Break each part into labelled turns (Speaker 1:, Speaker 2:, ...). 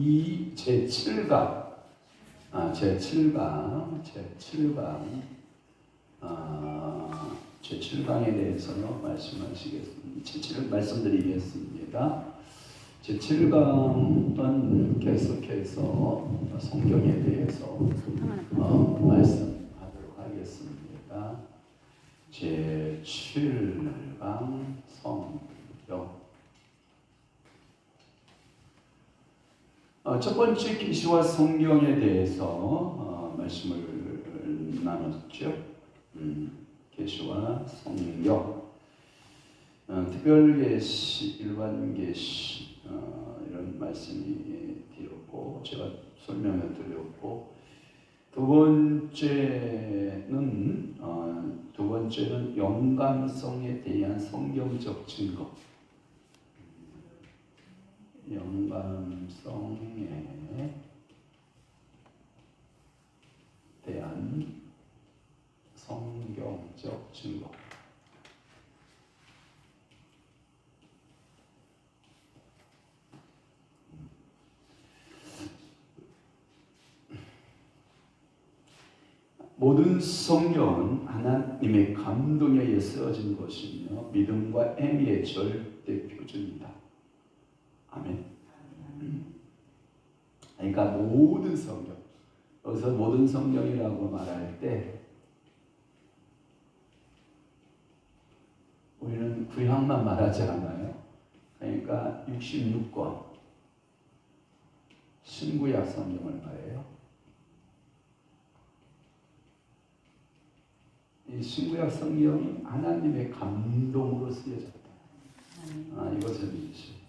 Speaker 1: 제7강 제7강에 대해서 말씀드리겠습니다. 제7강은 계속해서 성경에 대해서 말씀하도록 하겠습니다. 제7강 성경. 첫 번째 계시와 성경에 대해서 말씀을 나눴죠. 계시와 성경, 특별 계시, 일반 계시 이런 말씀이 드렸고 제가 설명을 드렸고 두 번째는 영감성에 대한 성경적 증거. 영감성에 대한 성경적 증거. 모든 성경은 하나님의 감동에 의해 쓰여진 것이며 믿음과 행위의 절대 표준이다. 아멘. 그러니까 모든 성경, 여기서 모든 성경이라고 말할 때 우리는 구약만 말하지 않아요. 그러니까 66권 신구약 성경을 말해요. 이 신구약 성경이 하나님의 감동으로 쓰여졌다. 이것을 믿으시오.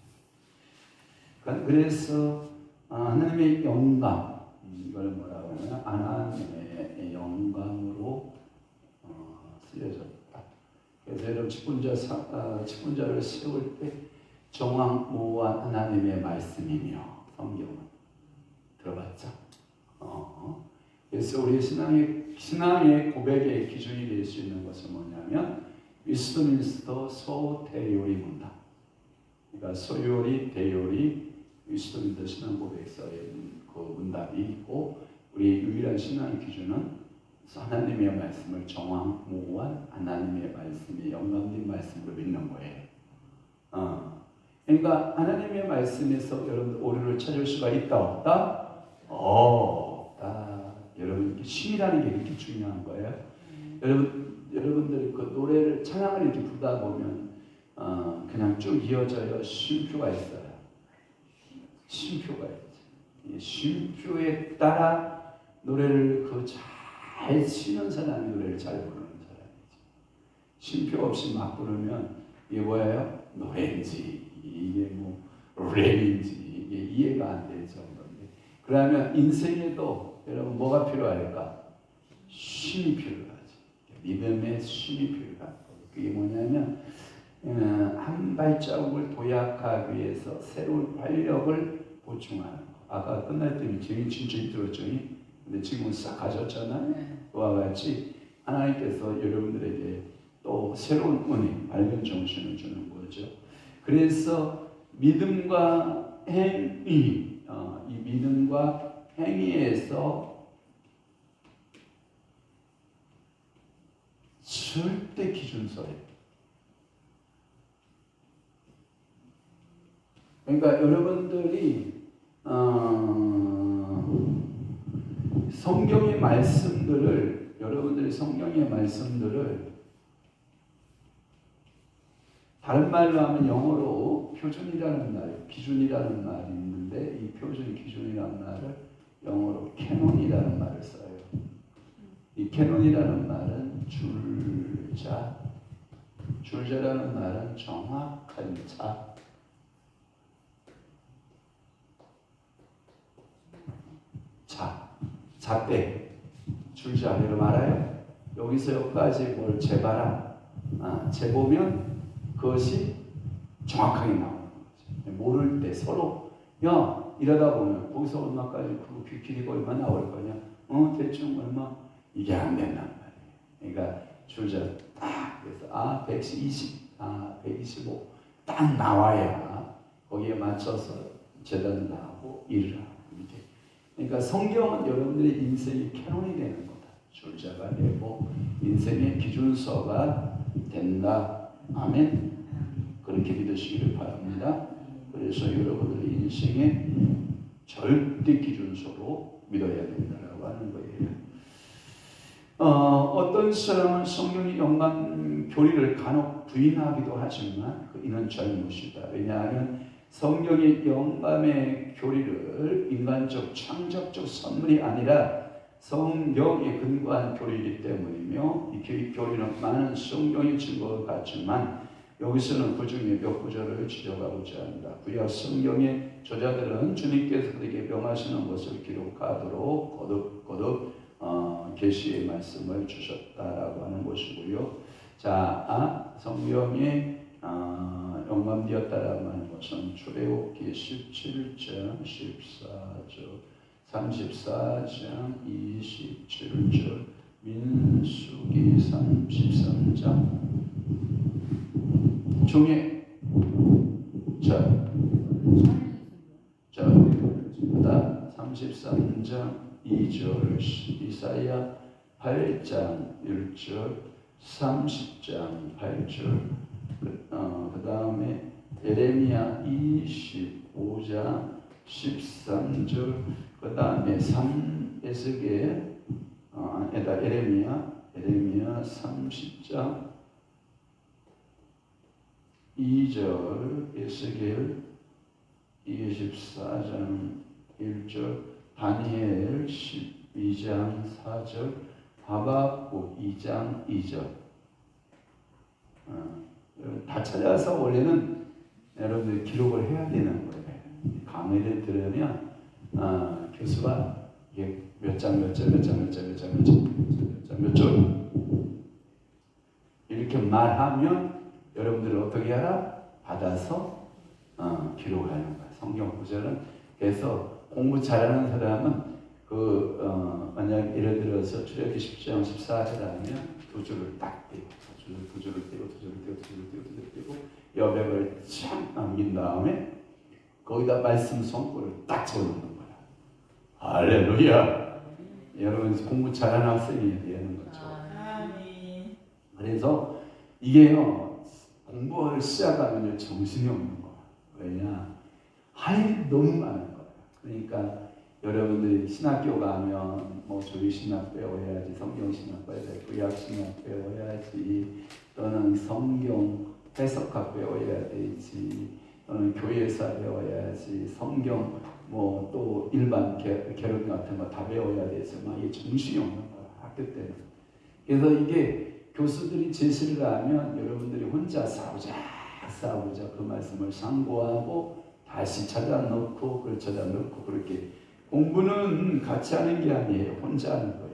Speaker 1: 그래서 하나님의 영감, 이걸 뭐라고 하냐? 하나님의 영감으로 쓰여졌다. 그래서 여러분 직분자를 세울 때 정황모호한 하나님의 말씀이며 성경은 들어봤죠? 그래서 우리 신앙의 고백의 기준이 될 수 있는 것은 뭐냐면 위스트민스터 소테요리 문답. 그러니까 소요리, 대요리, 위스트민스터 신앙 고백서의 그 문답이 있고 우리 유일한 신앙의 기준은 하나님의 말씀을 정황모호한 하나님의 말씀이 영감된 말씀으로 믿는 거예요. 그러니까 하나님의 말씀에서 여러분 오류를 찾을 수가 있다 없다? 없다. 여러분 신이라는 게 이렇게 중요한 거예요. 여러분들이 그 노래를 찬양을 이렇게 부르다 보면 그냥 쭉 이어져요. 쉼표가 있어요. 쉼표가 있죠. 쉼표에 따라 노래를 잘 치는 사람이 노래를 잘 부르는 사람이지. 쉼표 없이 막 부르면 이게 뭐예요? 노래인지 이게 뭐 랩인지 이게 이해가 안 될 정도인데. 그러면 인생에도 여러분 뭐가 필요할까? 쉼이 필요하지. 믿음의 쉼이 필요하고 그게 뭐냐면 한 발자국을 도약하기 위해서 새로운 활력을 보충하는 거. 아까 끝날 때는 재미 진짜 힘들었죠. 근데 지금은 싹 가셨잖아요. 그와 같이 하나님께서 여러분들에게 또 새로운 은혜, 밝은 정신을 주는 거죠. 그래서 믿음과 행위, 이 믿음과 행위에서 절대 기준서예요. 그러니까 여러분들이 성경의 말씀들을 다른 말로 하면 영어로 표준이라는 말, 기준이라는 말이 있는데 이 표준, 기준이라는 말을 영어로 캐논이라는 말을 써요. 이 캐논이라는 말은 줄자라는 말은 정확한 잣대, 줄자, 여러분 알아요? 여기서 여기까지 뭘 재봐라. 재보면 그것이 정확하게 나오는 거죠. 모를 때 서로 이러다 보면 거기서 얼마까지 그 길이가 얼마 나올 거냐? 대충 얼마? 이게 안 된단 말이에요. 그러니까 줄자 딱 그래서 120, 125 딱 나와야 거기에 맞춰서 재단을 하고 일을 하고 이렇게. 그러니까 성경은 여러분들의 인생의 캐논이 되는 거다. 줄자가 되고 인생의 기준서가 된다. 아멘. 그렇게 믿으시기를 바랍니다. 그래서 여러분들의 인생의 절대 기준서로 믿어야 된다라고 하는 거예요. 어떤 사람은 성령의 영감 교리를 간혹 부인하기도 하지만 이는 잘못이다. 왜냐하면 성령의 영감의 교리를 인간적 창작적 선물이 아니라 성경에 근거한 교리이기 때문이며 이 교리는 많은 성경의 증거가 같지만 여기서는 그 중에 몇 구절을 지적하고자 한다. 구약 성경의 저자들은 주님께서 그에게 명하시는 것을 기록하도록 거듭 계시의 말씀을 주셨다라고 하는 것이고요. 자, 성경에 영감되었다라고 하는 것은 출애굽기 17장 14절, 34장 27절, 민수기 33장 중에 그다음 33장 2절, 이사야 8장 1절, 30장 8절, 그 다음에 예레미야 25장 13절, 그 다음에 에스겔, 예레미야 30장 2절, 에스겔 24장 1절, 다니엘 12장 4절, 하박국 2장 2절. 다 찾아서 원래는 여러분들 기록을 해야 되는 거예요. 강의를 들으면 교수가 이게 몇 장 몇 절 이렇게 말하면 여러분들은 어떻게 하라? 받아서 기록하는 거예요. 성경 구절은. 그래서 공부 잘하는 사람은 만약 예를 들어서 출애굽기 10장 14절 하면 두 줄을 딱 떼고 두 줄을 떼고 여백을 참 남긴 다음에 거기다 말씀 성구를 딱 적어놓는 거야. 할렐루야. 여러분 공부 잘하는 학생이 되는 거죠. 그래서 이게요, 공부를 시작하면 정신이 없는 거야. 왜냐? 할 일이 너무 많은 거야. 그러니까 여러분들이 신학교 가면 뭐 조리신학 배워야지, 성경신학 배워야지, 구약신학 배워야지, 또는 성경 해석학 배워야 되지, 또는 교회사 배워야지, 성경 뭐 또 일반 결혼 같은 거 다 배워야 되지. 막 이게 정신이 없는 거야, 학교 때는. 그래서 이게 교수들이 제시를 하면 여러분들이 혼자 싸우자 그 말씀을 상고하고 다시 찾아 넣고 그렇게. 공부는 같이 하는 게 아니에요. 혼자 하는 거예요.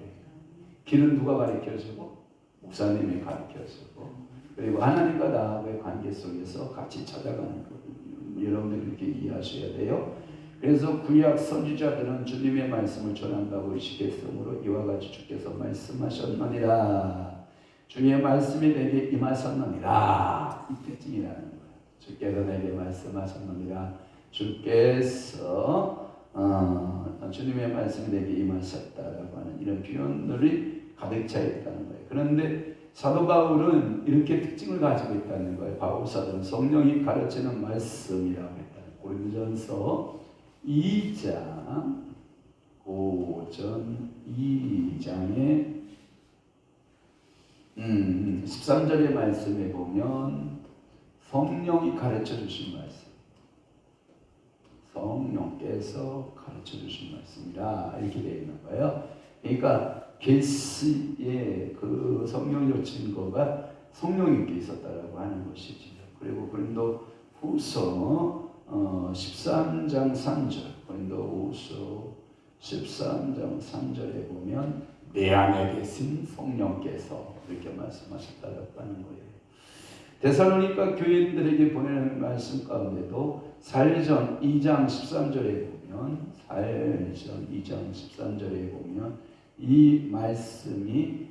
Speaker 1: 길은 누가 가르쳐주고? 목사님이 가르쳐주고. 그리고 하나님과 나하고의 관계 속에서 같이 찾아가는 거예요. 여러분들이 이렇게 이해하셔야 돼요. 그래서 구약 선지자들은 주님의 말씀을 전한다고 의식했으므로 이와 같이 주께서 말씀하셨느니라. 주의 말씀이 내게 임하셨느니라. 이 특징이라는 거예요. 주께서 내게 말씀하셨느니라. 주께서 주님의 말씀이 내게 임하셨다라고 하는 이런 표현들이 가득 차 있다는 거예요. 그런데 사도 바울은 이렇게 특징을 가지고 있다는 거예요. 바울 사도는 성령이 가르치는 말씀이라고 했다. 고린도전서 2장 2장에 13절의 말씀에 보면 성령이 가르쳐 주신 말씀, 성령께서 가르쳐 주신 말씀이라 이렇게 되어 있는 거예요. 그러니까 계시의 그 성령의 증거가 성령님께 있었다라고 하는 것이죠. 그리고 고린도 후서 13장 3절, 고린도 후서 13장 3절에 보면 내 안에 계신 성령께서 이렇게 말씀하셨다라고 하는 거예요. 데살로니가 교인들에게 보내는 말씀 가운데도 사일전 2장 13절에 보면 이 말씀이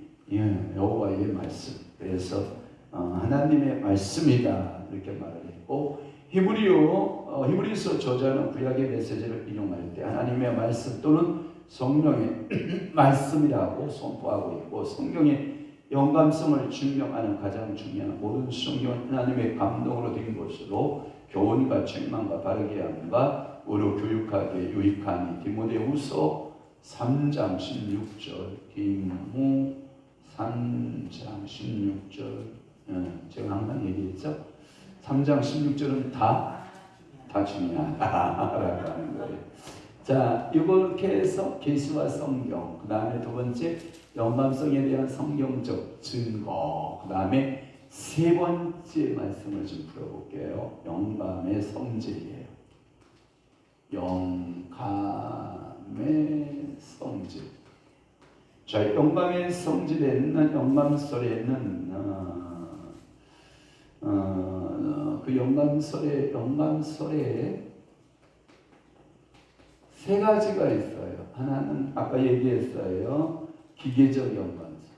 Speaker 1: 여호와의 말씀, 그래서 하나님의 말씀이다 이렇게 말을 했고, 히브리서 저자는 구약의 메시지를 인용할 때 하나님의 말씀 또는 성령의 말씀이라고 선포하고 있고, 성경의 영감성을 증명하는 가장 중요한 모든 성경은 하나님의 감동으로 된 것으로 교훈과 책망과 바르게 함과 의로 교육하기에 유익하니. 디모데후서 3장 16절. 디모 3장 16절. 제가 항상 얘기했죠. 3장 16절은 다 중요하다라고 하는 거예요. 자, 이렇게 해서 계시와 성경, 그 다음에 두 번째 영감성에 대한 성경적 증거, 그 다음에 세 번째 말씀을 좀 풀어볼게요. 영감의 성질이에요. 영감의 성질. 자, 영감의 성질에는, 영감설에는 그 영감설에 세 가지가 있어요. 하나는 아까 얘기했어요. 기계적 영감설.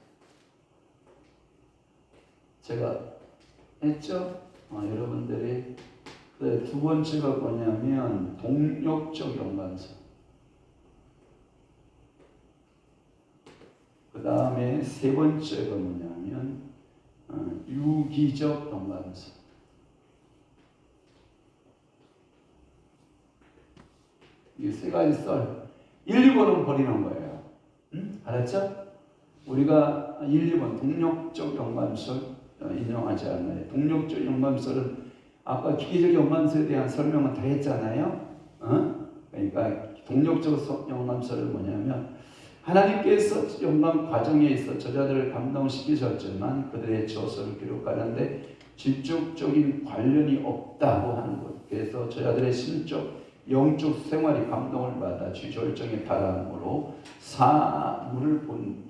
Speaker 1: 제가 했죠? 여러분들이. 두 번째가 뭐냐면 동력적 영감설. 그 다음에 세 번째가 뭐냐면 유기적 영감설. 이 세 가지 썰 1, 2번은 버리는 거예요. 알았죠? 우리가 1, 2번 동력적 영감설 인용하지 않나요? 동력적 영감설은 아까 기계적 영감설에 대한 설명은 다 했잖아요. 그러니까 동력적 영감설은 뭐냐면 하나님께서 영감 과정에 있어 저자들을 감동시키셨지만 그들의 저서를 기록하는데 직접적인 관련이 없다고 하는 것. 그래서 저자들의 심적 영적 생활이 감동을 받아 지절정에 달함으로 사물을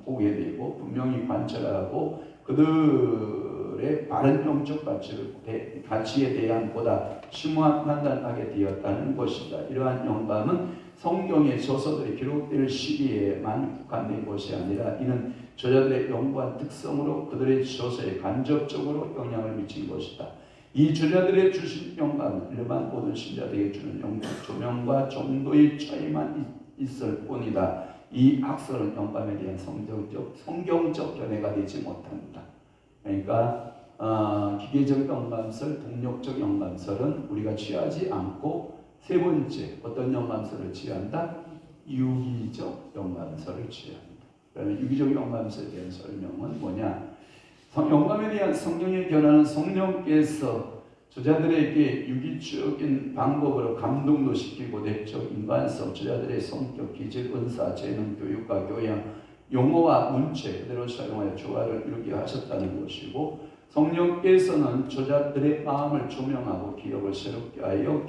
Speaker 1: 보게 되고 분명히 관찰하고 그들의 바른 영적 가치에 대한 보다 심오한 판단하게 되었다는 것이다. 이러한 영감은 성경의 저서들이 기록될 시기에만 국한된 것이 아니라 이는 저자들의 연구한 특성으로 그들의 저서에 간접적으로 영향을 미친 것이다. 이 저자들의 주신 영감은 일반 모든 신자들에게 주는 영적 조명과 정도의 차이만 있을 뿐이다. 이 학설은 영감에 대한 성경적 견해가 되지 못한다. 그러니까 기계적 영감설, 동력적 영감설은 우리가 취하지 않고 세 번째 어떤 영감설을 취한다? 유기적 영감설을 취한다. 그러면 유기적 영감설에 대한 설명은 뭐냐? 영감에 대한 성경의 견해는 성령께서 저자들에게 유기적인 방법으로 감동도 시키고 내적 인간성, 저자들의 성격, 기질, 은사, 재능, 교육과 교양, 용어와 문체 그대로 사용하여 조화를 이루게 하셨다는 것이고, 성령께서는 저자들의 마음을 조명하고 기억을 새롭게 하여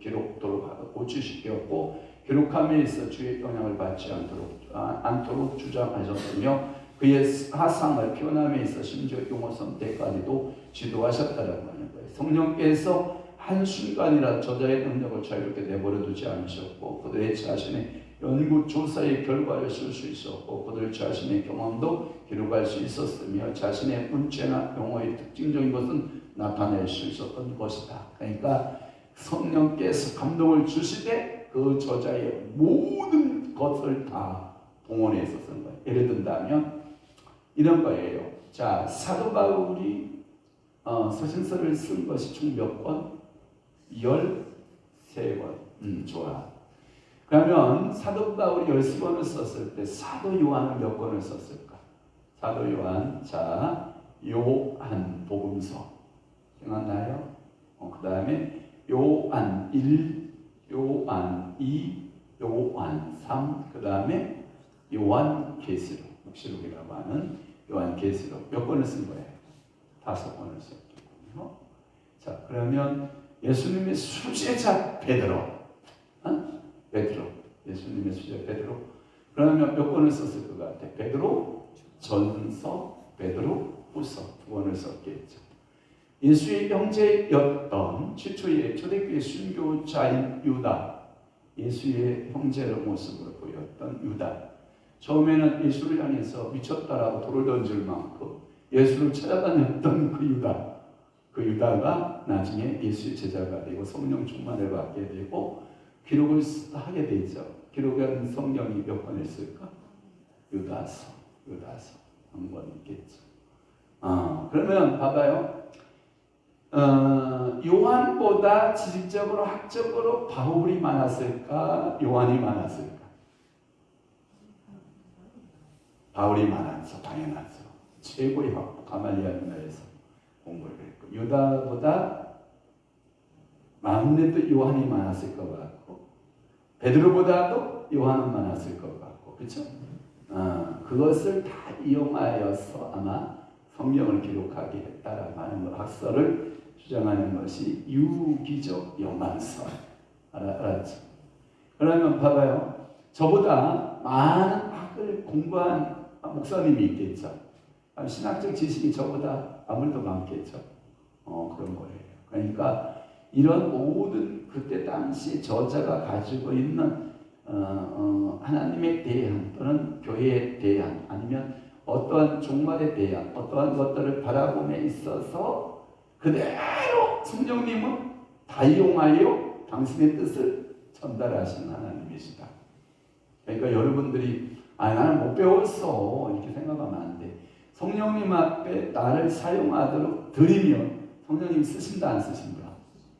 Speaker 1: 기록도록 하고 고치시켰고, 기록함에 있어 주의 영향을 받지 않도록 주장하셨으며 그의 사상을 표현함에 있어 심지어 용어 선택까지도 지도하셨다라고 하는 거예요. 성령께서 한순간이라 저자의 능력을 자유롭게 내버려두지 않으셨고 그들의 자신의 연구 조사의 결과를 쓸 수 있었고 그들 자신의 경험도 기록할 수 있었으며 자신의 문체나 용어의 특징적인 것은 나타낼 수 있었던 것이다. 그러니까 성령께서 감동을 주시되 그 저자의 모든 것을 다 동원해서 쓴 거예요. 예를 든다면 이런 거예요. 자, 사도 바울이 서신서를 쓴 것이 총 몇 권? 13권. 좋아. 그러면 사도 바울이 13권을 썼을 때 사도 요한은 몇 권을 썼을까? 사도 요한. 자, 요한 복음서. 생각나요? 그 다음에 요한 1, 요한 2, 요한 3, 그 다음에 요한 계시록. 묵시록이라고 하는 요한 계시록 몇 권을 쓴 거예요? 5권을 썼군요. 자, 그러면 예수님의 수제자 베드로, 예수님의 수제자 베드로. 그러면 몇 권을 썼을 것 같아? 베드로 전서, 베드로 후서 2권을 썼겠죠. 예수의 형제였던 최초의 초대교회 순교자인 유다, 예수의 형제의 모습으로 보였던 유다. 처음에는 예수를 향해서 미쳤다라고 돌을 던질 만큼 예수를 찾아다녔던 그 유다. 그 유다가 나중에 예수의 제자가 되고 성령 충만을 받게 되고 기록을 하게 되죠. 기록한 성경이 몇 권 했을까? 유다서 한 권 있겠죠. 그러면 봐봐요. 요한보다 지식적으로 학적으로 바울이 많았을까? 요한이 많았을까? 바울이 많았어. 당연하죠. 최고의 학부 가말리아 문화에서 공부를 했고 유다보다 많은데도 요한이 많았을 것 같고 베드로보다도 요한은 많았을 것 같고 그렇죠? 그것을 다 이용하여서 아마 성경을 기록하게 했다라고 하는 것, 학설을 주장하는 것이 유기적 연관설. 알았죠? 그러면 봐봐요. 저보다 많은 학을 공부한 목사님이 있겠죠. 신학적 지식이 저보다 아무래도 많겠죠. 그런 거예요. 그러니까 이런 모든 그때 당시 저자가 가지고 있는 하나님에 대한 또는 교회에 대한 아니면 어떠한 종말에 대한 어떠한 것들을 바라봄에 있어서 그대로 성령님은 다 이용하여 당신의 뜻을 전달하시는 하나님이시다. 그러니까 여러분들이 나는 못 배웠어 이렇게 생각하면 안 돼. 성령님 앞에 나를 사용하도록 드리면 성령님 쓰신다 안 쓰신다?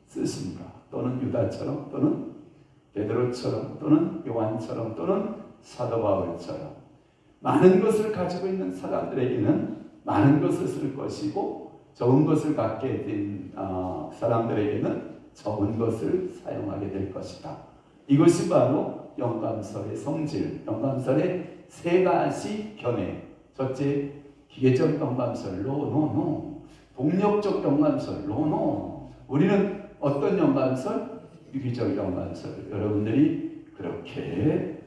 Speaker 1: 쓰신다. 또는 유다처럼 또는 베드로처럼 또는 요한처럼 또는 사도 바울처럼 많은 것을 가지고 있는 사람들에게는 많은 것을 쓸 것이고 적은 것을 갖게 된 사람들에게는 적은 것을 사용하게 될 것이다. 이것이 바로 영감설의 성질, 영감설의 세 가지 견해. 첫째, 기계적 영감설, 노. 동력적 영감설, 노. 우리는 어떤 영감설? 유기적 영감설. 여러분들이 그렇게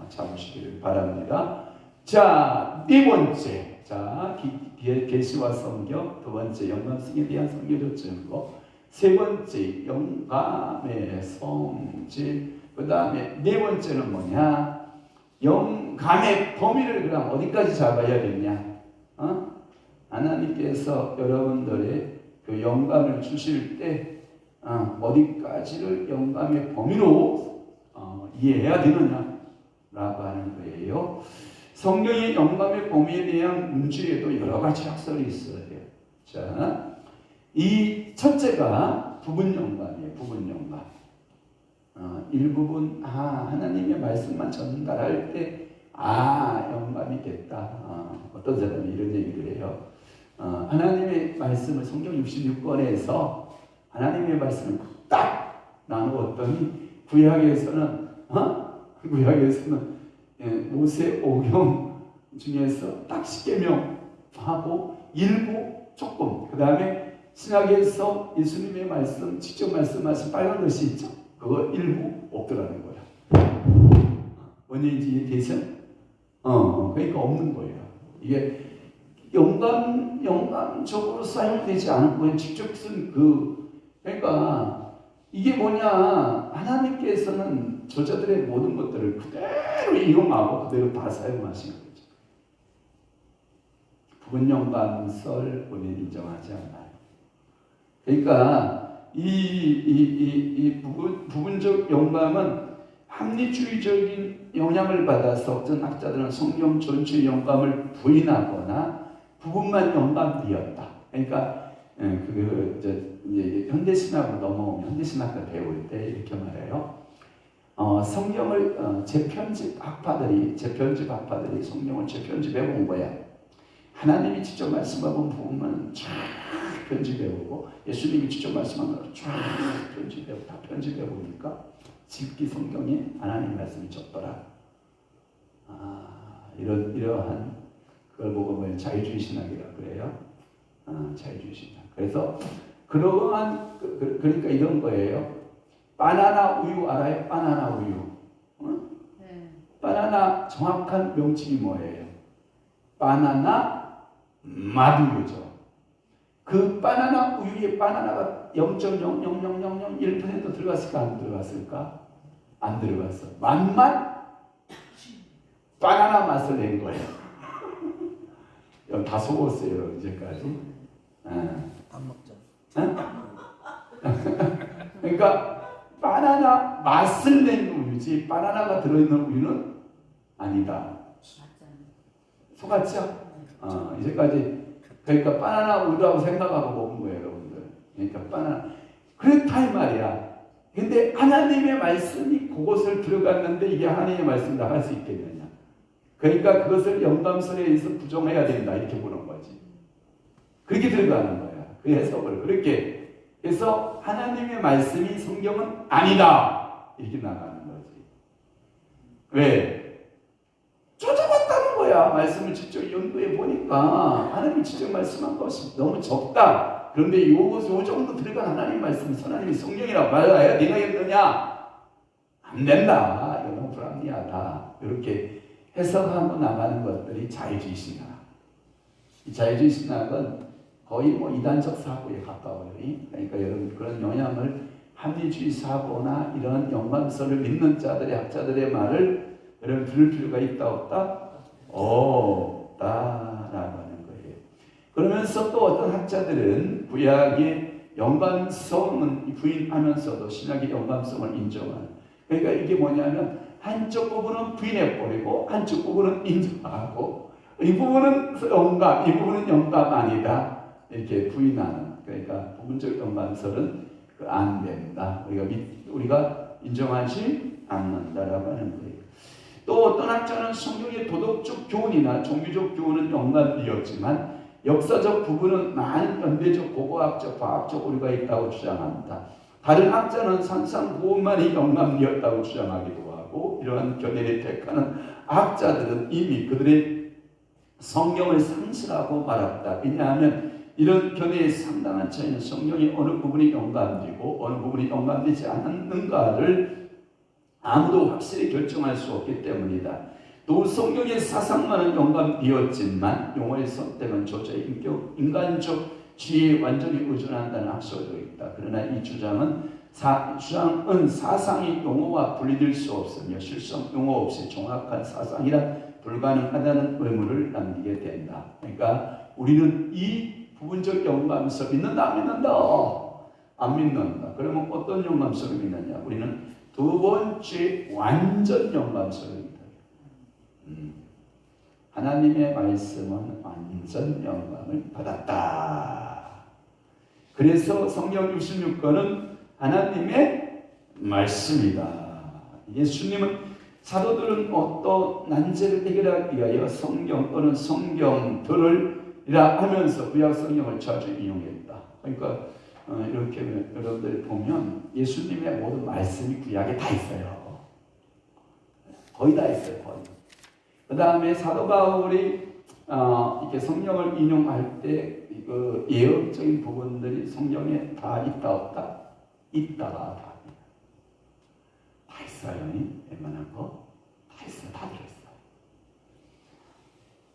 Speaker 1: 잡으시기를 바랍니다. 자, 네 번째. 자, 계시와 성경. 두 번째, 영감성에 대한 성경적 증거. 세 번째, 영감의 성질. 그 다음에 네 번째는 뭐냐? 영감의 범위를 그럼 어디까지 잡아야겠냐? 하나님께서 여러분들의 그 영감을 주실 때 어디까지를 영감의 범위로 이해해야 되느냐라고 하는 거예요. 성경의 영감의 범위에 대한 문제에도 여러 가지 학설이 있어요. 자, 이 첫째가 부분 영감이에요. 부분 영감. 일부분 하나님의 말씀만 전달할 때 영감이 됐다. 어떤 사람이 이런 얘기를 해요. 하나님의 말씀을 성경 66권에서 하나님의 말씀을 딱 나누었더니 구약에서는 모세 오경 중에서 딱 10계명 하고 일부 조금 그 다음에 신약에서 예수님의 말씀 직접 말씀하신 빨간 글씨 있죠. 그거 일부 없더라는 거야. 원인지 이해되죠? 그러니까 없는 거예요. 이게 영감적으로 사용되지 않은 거예요. 직접 쓴 그러니까 이게 뭐냐? 하나님께서는 저자들의 모든 것들을 그대로 이용하고 그대로 다 사용하시는 거죠. 부분 영감설 우리는 인정하지 않아요. 그러니까 이 부분적 영감은 합리주의적인 영향을 받아서 어떤 학자들은 성경 전체 영감을 부인하거나 부분만 영감되었다. 그러니까 이제 현대신학으로 넘어오면 현대신학을 배울 때 이렇게 말해요. 성경을 재편집 학파들이 성경을 재편집해 본 거야. 하나님이 직접 말씀하고 부분만 쫙 편집해보고 예수님이 직접 말씀한 걸 쫙 편집해보고 다 편집해보니까 집기 성경에 하나님 말씀이 적더라. 이러한 그걸 보고 뭐 자유주의 신학이라고 그래요. 자유주의 신학. 그래서 그러한 그러니까 이런 거예요. 바나나 우유 알아요? 바나나 우유. 네. 바나나 정확한 명칭이 뭐예요? 바나나 마두유죠. 그 바나나 우유에 바나나가 0.00001% 들어갔을까 안 들어갔을까? 안 들어갔어. 맛만 바나나 맛을 낸 거예요. 다 속었어요 이제까지.
Speaker 2: 안 먹죠.
Speaker 1: 그러니까 바나나 맛을 낸 우유지 바나나가 들어있는 우유는 아니다. 속았죠? 이제까지 그러니까 바나나 우유라고 생각하고 먹은 거예요, 여러분들. 그러니까 바나나 그렇다 이 말이야. 근데 하나님의 말씀이 그곳을 들어갔는데 이게 하나님의 말씀이라 할 수 있겠느냐? 그러니까 그것을 영감설에 의해서 부정해야 된다 이렇게 보는 거지. 그렇게 들어가는 거야. 그 해석을 그렇게 해서 하나님의 말씀이 성경은 아니다 이렇게 나가는 거지. 왜? 쫓아봤다는 거야. 말씀을 직접 연구해 보니까 하나님이 직접 말씀한 것이 너무 적다. 그런데 요 정도 들어간 하나님 말씀, 하나님이 성경이라고 말해야 네가 읽느냐? 안 된다. 이거 너무 불합리하다. 이렇게 해석하고 나가는 것들이 자유주의 신학. 이 자유주의 신학은 거의 뭐 이단적 사고에 가까워요. 그러니까 여러분 그런 영향을 합리주의 사고나 이런 영감설을 믿는 자들의 학자들의 말을 여러분 들을 필요가 있다 없다? 없다라고 하는 거예요. 그러면서 또 어떤 학자들은 구약의 영감성은 부인하면서도 신약의 영감성을 인정하는. 그러니까 이게 뭐냐면 한쪽 부분은 부인해버리고 한쪽 부분은 인정하고 이 부분은 영감, 이 부분은 영감 아니다. 이렇게 부인하는. 그러니까 부분적 영감설은 안 된다. 우리가 인정하지 않는다라고 하는 거예요. 또 어떤 학자는 성경의 도덕적 교훈이나 종교적 교훈은 영감이었지만 역사적 부분은 많은 현대적 고고학적 과학적 오류가 있다고 주장합니다. 다른 학자는 산상 구원만이 영감이었다고 주장하기도 하고 이러한 견해를 택하는 학자들은 이미 그들의 성경을 상실하고 말았다. 왜냐하면 이런 견해의 상당한 차이는 성경의 어느 부분이 영감되고 어느 부분이 영감되지 않았는가를 아무도 확실히 결정할 수 없기 때문이다. 또 성경의 사상만은 영감되었지만 용어의 선택은 저자의 인간적 지혜에 완전히 의존한다는 학설도 있다. 그러나 이 주장은 사상이 용어와 분리될 수 없으며 실성 용어 없이 정확한 사상이라 불가능하다는 의문을 남기게 된다. 그러니까 우리는 이 부분적 영감설 믿는다 안 믿는다? 안 믿는다. 그러면 어떤 영감설을 믿느냐? 우리는 두 번째 완전 영감설을 믿는다. 하나님의 말씀은 완전 영감을 받았다. 그래서 성경 66권은 하나님의 말씀이다. 예수님은 사도들은 어떤 난제를 해결하기 위하여 성경 또는 성경들을 이라 하면서 구약 성경을 자주 이용했다. 그러니까 이렇게 여러분들 보면 예수님의 모든 말씀이 구약에 다 있어요. 거의 다 있어요. 거의. 그 다음에 사도 바울이 이렇게 성경을 인용할 때 그 예언적인 부분들이 성경에 다 있다 없다? 있다가 다 있어요. 웬만한 거 다 있어요. 다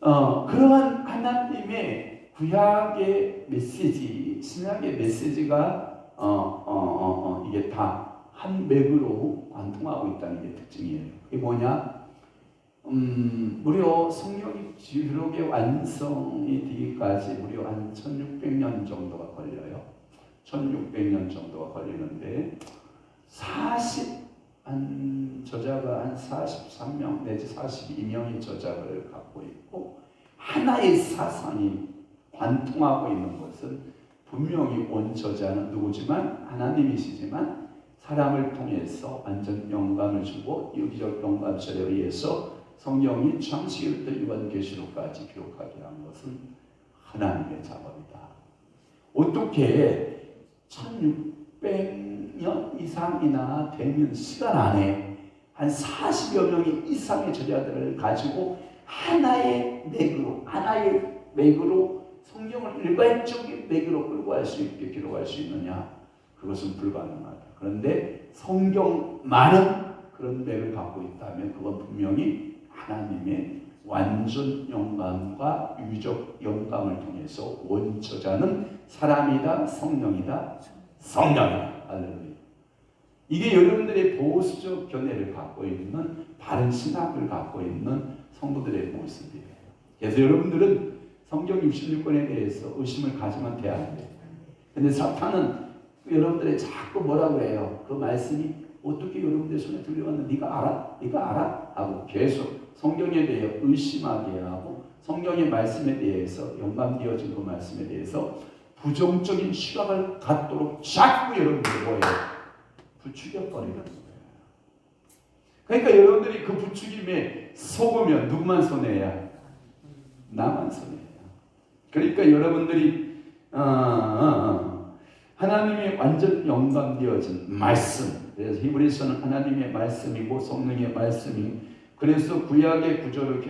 Speaker 1: 들어있어요. 그러한 하나님의 구약의 메시지, 신약의 메시지가 이게 다 한 맥으로 관통하고 있다는 게 특징이에요. 그게 뭐냐? 무려 성경이 기록의 완성이 되기까지 무려 한 1600년 정도가 걸려요. 1600년 정도가 걸리는데 저자가 한 43명 내지 42명의 저자를 갖고 있고 하나의 사상이 관통하고 있는 것은 분명히 온 저자는 누구지만 하나님이시지만 사람을 통해서 완전 영감을 주고 유기적 영감설에 의해서 성경이 창세기부터 요한계시록까지 기록하게 한 것은 하나님의 작업이다. 어떻게 1600년 이상이나 되는 시간 안에 한 40여 명의 이상의 저자들을 가지고 하나의 맥으로 성경을 일반적인 맥으로 끌고 갈 수 있게 기록할 수 있느냐? 그것은 불가능하다. 그런데 성경만은 그런 맥을 갖고 있다면 그건 분명히 하나님의 완전 영감과 유적 영감을 통해서 원저자는 사람이다, 성령이다, 성령이다. 할렐루야. 이게 여러분들의 보수적 견해를 갖고 있는 바른 신학을 갖고 있는 성도들의 모습이에요. 그래서 여러분들은 성경 66권에 대해서 의심을 가지면 돼야 돼요. 근데 사탄은 여러분들이 자꾸 뭐라 그래요? 그 말씀이 어떻게 여러분들 손에 들려왔는데 네가 알아? 네가 알아? 하고 계속 성경에 대해 의심하게 하고 성경의 말씀에 대해서 영감되어진 그 말씀에 대해서 부정적인 시각을 갖도록 자꾸 여러분들이 뭐예요? 부추겨버리는 거예요. 그러니까 여러분들이 그 부추김에 속으면 누구만 손해야? 나만 손해야. 그러니까 여러분들이 하나님의 완전 영감되어진 말씀, 그래서 히브리서는 하나님의 말씀이고 성령의 말씀이, 그래서 구약의 구절을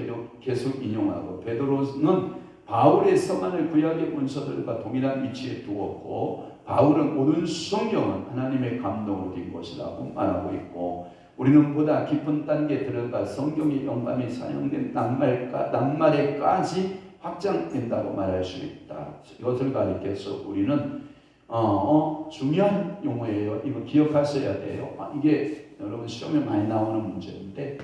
Speaker 1: 계속 인용하고, 베드로는 바울의 서간을 구약의 문서들과 동일한 위치에 두었고, 바울은 모든 성경은 하나님의 감동으로 된 것이라고 말하고 있고, 우리는 보다 깊은 단계에 들어가 성경의 영감이 사용된 낱말에까지 확장된다고 말할 수 있다. 이것을 가리켜서 우리는 중요한 용어예요. 이거 기억하셔야 돼요. 이게 여러분 시험에 많이 나오는 문제인데,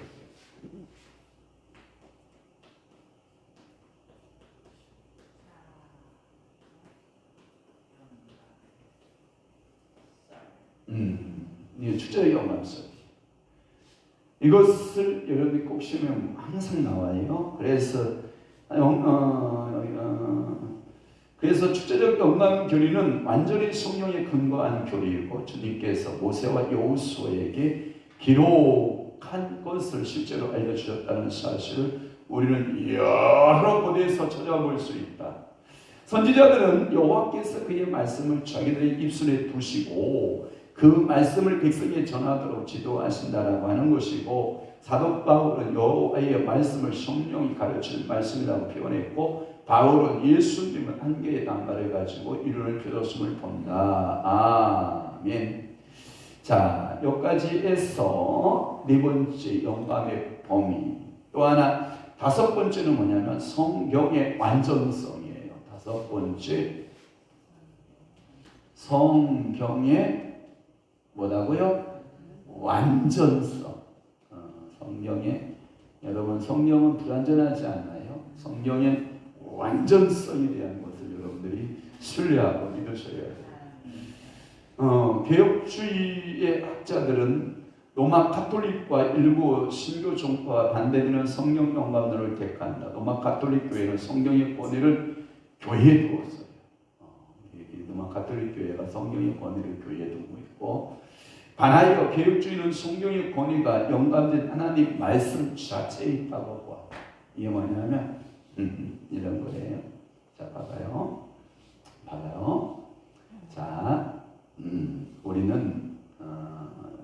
Speaker 1: 이게 주제의 영감성. 이것을 여러분이 꼭 시험에 항상 나와요. 그래서 축제적 영감 교리는 완전히 성령에 근거한 교리이고, 주님께서 모세와 여호수아에게 기록한 것을 실제로 알려주셨다는 사실을 우리는 여러 곳에서 찾아볼 수 있다. 선지자들은 여호와께서 그의 말씀을 자기들의 입술에 두시고 그 말씀을 백성에 전하도록 지도하신다라고 하는 것이고, 사도 바울은 여호와의 말씀을 성령이 가르칠 말씀이라고 표현했고, 바울은 예수님은 한 개의 단가를 가지고 이루는 교도심을 본다. 아멘. 자, 여기까지 해서 네 번째 영감의 범위. 또 하나, 다섯 번째는 뭐냐면 성경의 완전성이에요. 다섯 번째, 성경의 뭐라고요? 완전성. 성경의, 여러분 성경은 불완전하지 않아요. 성경의 완전성에 대한 것을 여러분들이 신뢰하고 믿으셔야 돼요. 개혁주의의 학자들은 로마 카톨릭과 일부 신교 종파와 반대되는 성경 영감론을 택한다. 로마 카톨릭 교회는 성경의 권위를 교회에 두었어요. 로마 카톨릭 교회가 성경의 권위를 교회에 두고 있고, 반하여 개혁주의는 성경의 권위가 영감된 하나님 말씀 자체에 있다고 봐. 이게 뭐냐면 이런 거예요. 자, 봐봐요. 자, 우리는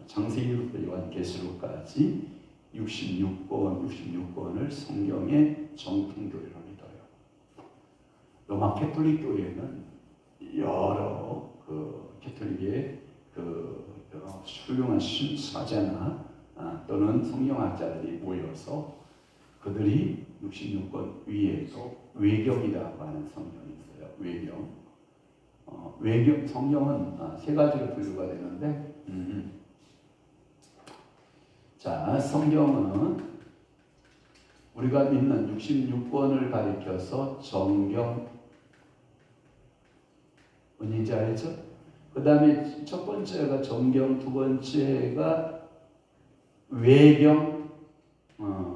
Speaker 1: 창세기부터 요한계시록까지 66권을 성경의 정통교회로 믿어요. 로마 캐톨릭 교회는 여러 캐톨릭의 훌륭한 사제나 또는 성경학자들이 모여서 그들이 66권 위에도 외경이라고 하는 성경이 있어요. 외경 성경은 세 가지로 분류가 되는데, 자, 성경은 우리가 믿는 66권을 가리켜서 정경, 뭔지 알죠? 그 다음에 첫 번째가 정경, 두 번째가 외경,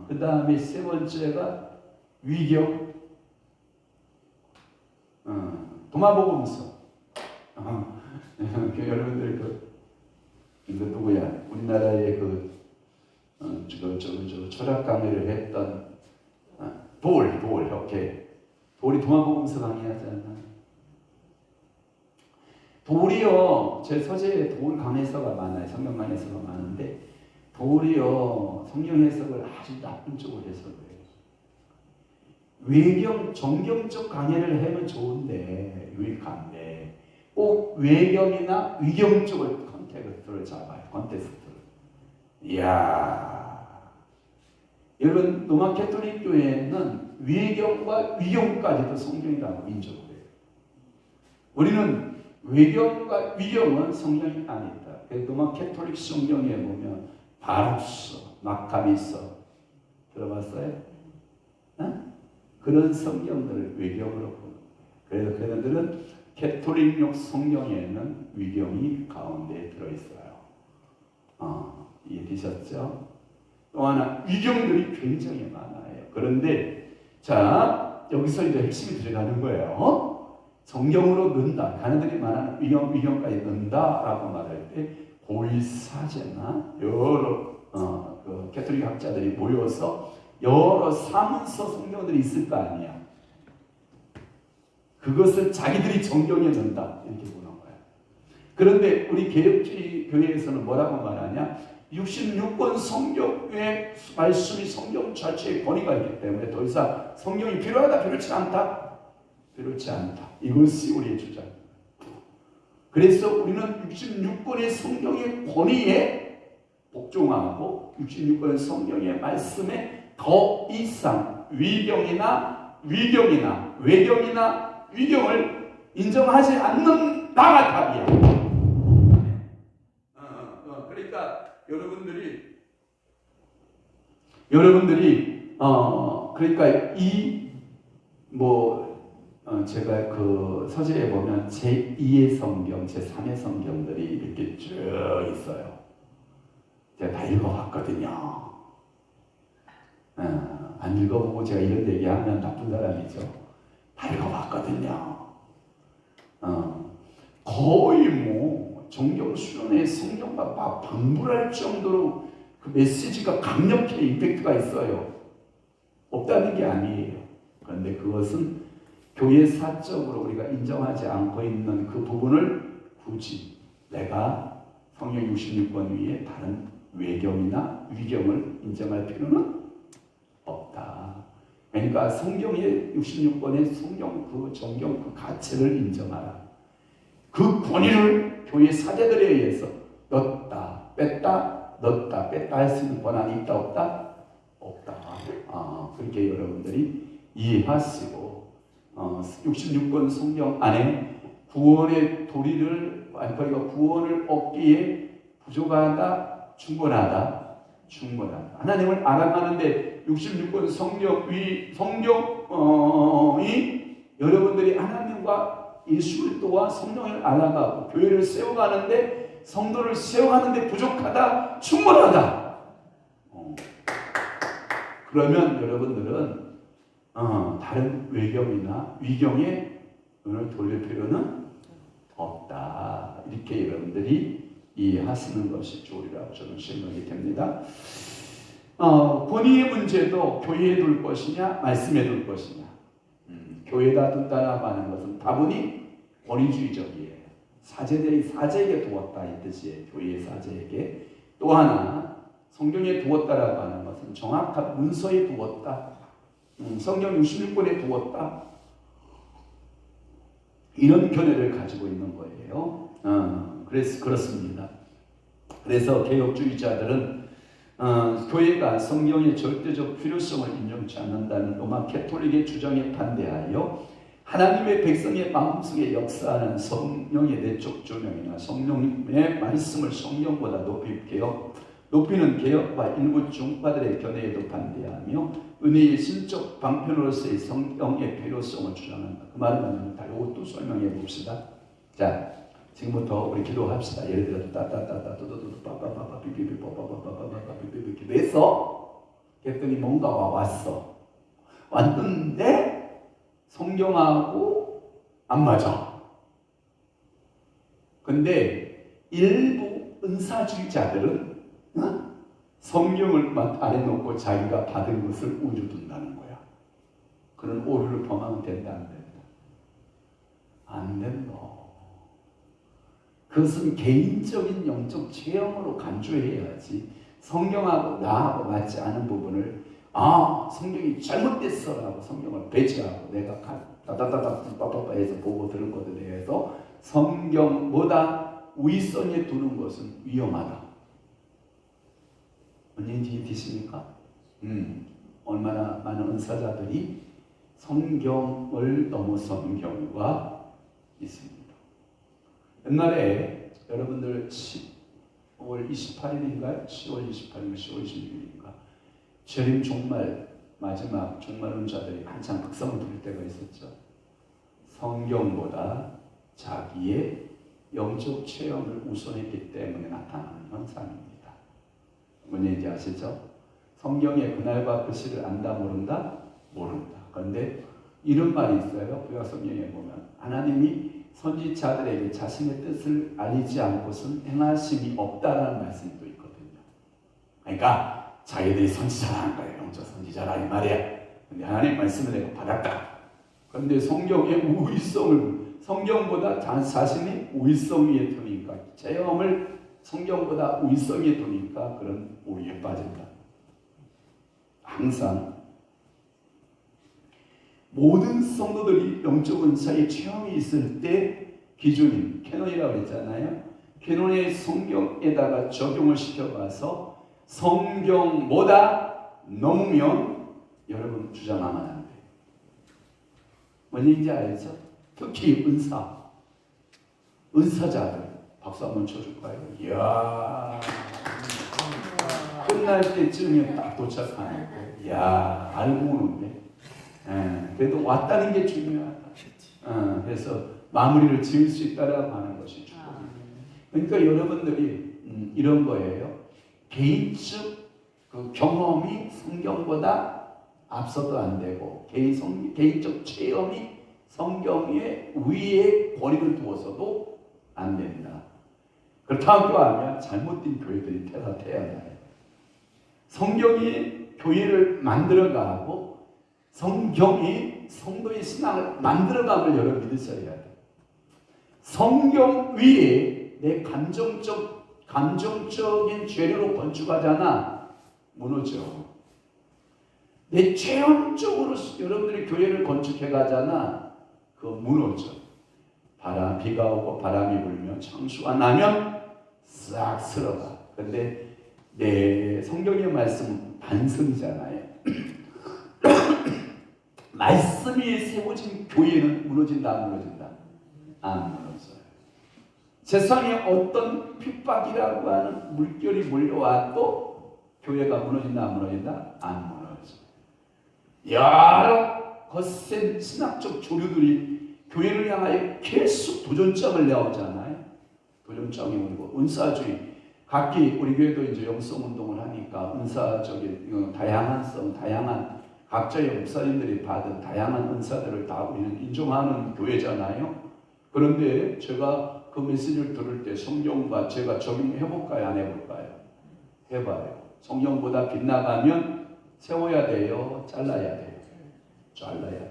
Speaker 1: 그 다음에 세 번째가 위경, 도마복음서. 여러분들이 이거 누구야? 우리나라의 철학 강의를 했던 오케이. 돌이 도마복음서 강의하잖아. 돌이요, 제 서재에 돌 강해서가 많아요. 성경 강해서가 많은데, 돌이요, 성경 해석을 아주 나쁜 쪽으로 해석을 해요. 외경, 정경적 강해를 하면 좋은데, 유익한데, 꼭 외경이나 위경 쪽을 컨텍스트를 잡아요. 컨텍스트를. 이야. 여러분, 로마 캐톨릭 교회는 외경과 위경까지도 성경이라고 인정을 해요. 우리는 외경과 위경은 성경이 아니다. 로마 캐톨릭 성경에 보면 바룩서, 마카비서 들어봤어요? 그런 성경들을 외경으로 보는 거예요. 그래서 그들은 캐톨릭용 성경에는 위경이 가운데 들어있어요. 이해되셨죠? 또 하나 위경들이 굉장히 많아요. 그런데 자 여기서 이제 핵심이 들어가는 거예요. 성경으로 넣는다. 가나들이 말하는 위경까지 넣는다라고 말할 때 고일사제나 여러 그 캐톨릭 학자들이 모여서 여러 사문서 성경들이 있을 거 아니야. 그것을 자기들이 정경에 넣는다 이렇게 보는 거야. 그런데 우리 개혁주의 교회에서는 뭐라고 말하냐? 66권 성경의 말씀이 성경 자체의 권위가 있기 때문에 더 이상 성경이 필요하다, 필요치 않다, 필요치 않다. 이것이 우리의 주장입니다. 그래서 우리는 66권의 성경의 권위에 복종하고 66권의 성경의 말씀에 더 이상 위경이나 외경이나 위경을 인정하지 않는다가 답이야. 그러니까 여러분들이 그러니까 제가 그 서재에 보면 제2의 성경, 제3의 성경들이 이렇게 쭉 있어요. 제가 다 읽어봤거든요. 안 읽어보고 제가 이런 얘기하면 나쁜 사람이죠. 다 읽어봤거든요. 거의 뭐 정경 수련회 성경과 방불할 정도로 그 메시지가 강력해 임팩트가 있어요. 없다는 게 아니에요. 그런데 그것은 교회 사적으로 우리가 인정하지 않고 있는 그 부분을 굳이 내가 성경 66권 위에 다른 외경이나 위경을 인정할 필요는 없다. 그러니까 성경의 66권의 성경 그 정경 그 가치를 인정하라. 그 권위를 교회 사제들에 의해서 넣었다, 뺐다, 넣었다, 뺐다 할 수 있는 권한이 있다, 없다? 없다. 그렇게 여러분들이 이해하시고 66권 성경 안에 구원의 도리를 구원을 얻기에 부족하다, 충분하다. 하나님을 알아가는데 66권 성경이 여러분들이 하나님과 예수 그리스도와 성령을 알아가고 교회를 세워가는데 성도를 세워가는데 부족하다, 충분하다. 그러면 여러분들은 다른 외경이나 위경에 눈을 돌릴 필요는 없다. 이렇게 여러분들이 이해하시는 것이 좋으리라고 저는 생각이 됩니다. 권위의 문제도 교회에 둘 것이냐 말씀에 둘 것이냐. 교회에다 둔다라고 하는 것은 다분히 권위주의적이에요. 사제에게 두었다 이 뜻이에요. 교회의 사제에게. 또 하나 성경에 두었다라고 하는 것은 정확한 문서에 두었다. 성경 66권에 두었다. 이런 견해를 가지고 있는 거예요. 그래서 그렇습니다. 그래서 개혁주의자들은 교회가 성경의 절대적 필요성을 인정치 않는다는 로마 캐톨릭의 주장에 반대하여 하나님의 백성의 마음속에 역사하는 성령의 내적 조명이나 성령의 말씀을 성경보다 높이는 개혁과 일부 중파들의 견해에도 반대하며 은혜의 신적 방편으로서의 성경의 필요성을 주장한다. 그 말은 뭐냐면 이것도 설명해 봅시다. 자, 지금부터 우리 기도합시다. 예를 들어 따따따따뚜뚜뚜 빠빠빠빠 삐삐삐빠빠빠빠빠빠 삐삐삐 기도했어. 그랬더니 뭔가가 왔어. 왔는데 성경하고 안 맞아. 근데 일부 은사주의자들은 성경을 아래 놓고 자기가 받은 것을 우주 둔다는 거야. 그런 오류를 범하면 된다, 안 된다? 안 된다. 그것은 개인적인 영적 체험으로 간주해야지. 성경하고 나하고 맞지 않은 부분을 성경이 잘못됐어라고 성경을 배제하고 내가 따다다다 해서 보고 들은 것에 대해서 성경보다 위선에 두는 것은 위험하다. 언제인지 되십니까? 얼마나 많은 은사자들이 성경을 넘어선 경우가 있습니다. 옛날에 여러분들 10월 28일인가요? 10월 28일, 10월 26일인가? 재림 종말 마지막 종말 운자들이 한참 극성을 부릴 때가 있었죠. 성경보다 자기의 영적 체험을 우선했기 때문에 나타나는 현상입니다. 뭔지 아시죠? 성경에 그날과 그 시를 안다 모른다? 모른다. 그런데 이런 말이 있어요. 구약 성경에 보면 하나님이 선지자들에게 자신의 뜻을 알리지 않고선 행하심이 없다라는 말씀도 있거든요. 그러니까 자기들이 선지자라는 거예요. 영적 선지자라 이 말이야. 근데 하나님 말씀을 내가 받았다. 그런데 성경의 우위성을 성경보다 자신이 우위성 위에 두니까 체험을 성경보다 우위성 위에 두니까 그런 오류에 빠진다. 항상 모든 성도들이 영적 은사의 체험이 있을 때 기준인 캐논이라고 했잖아요. 캐논의 성경에다가 적용을 시켜봐서 성경보다 넘으면 여러분 주장하면 안 돼요. 뭔지 알죠? 특히 은사자들 박수 한번 쳐줄까요? 이야, 끝날 때쯤에 딱 도착하는 거. 이야, 알고 오는데. 그래도 왔다는 게 중요하다. 그래서 마무리를 지을 수 있다라고 하는 것이 축복입니다. 그러니까 여러분들이 이런 거예요. 개인적 그 경험이 성경보다 앞서도 안 되고 개인적 체험이 성경의 위에 권위를 두어서도 안 된다. 그렇다고 하면 잘못된 교회들이 태어나요. 성경이 교회를 만들어가고 성경이 성도의 신앙을 만들어감을 여러분 믿으셔야 돼요. 성경 위에 내 감정적인 죄료로 건축하잖아. 무너져. 내 체험적으로 여러분들이 교회를 건축해 가잖아. 그거 무너져. 비가 오고 바람이 불면 창수가 나면 싹 쓸어가. 근데 내 성경의 말씀은 반성이잖아요. 말씀 위에 세워진 교회는 무너진다, 안 무너진다? 안 무너져요. 세상에 어떤 핍박이라고 하는 물결이 몰려와도 교회가 무너진다, 안 무너진다? 안 무너져. 여러 거센 신학적 조류들이 교회를 향하여 계속 도전장을 내오잖아요. 도전장이 오고 은사주의. 각기 우리 교회도 이제 영성운동을 하니까 은사적인 다양한 각자의 목사님들이 받은 다양한 은사들을 다 우리는 인정하는 교회잖아요. 그런데 제가 그 메시지를 들을 때 성경과 제가 적용해볼까요? 안 해볼까요? 해봐요. 성경보다 빗나가면 세워야 돼요? 잘라야 돼요? 잘라야 돼요.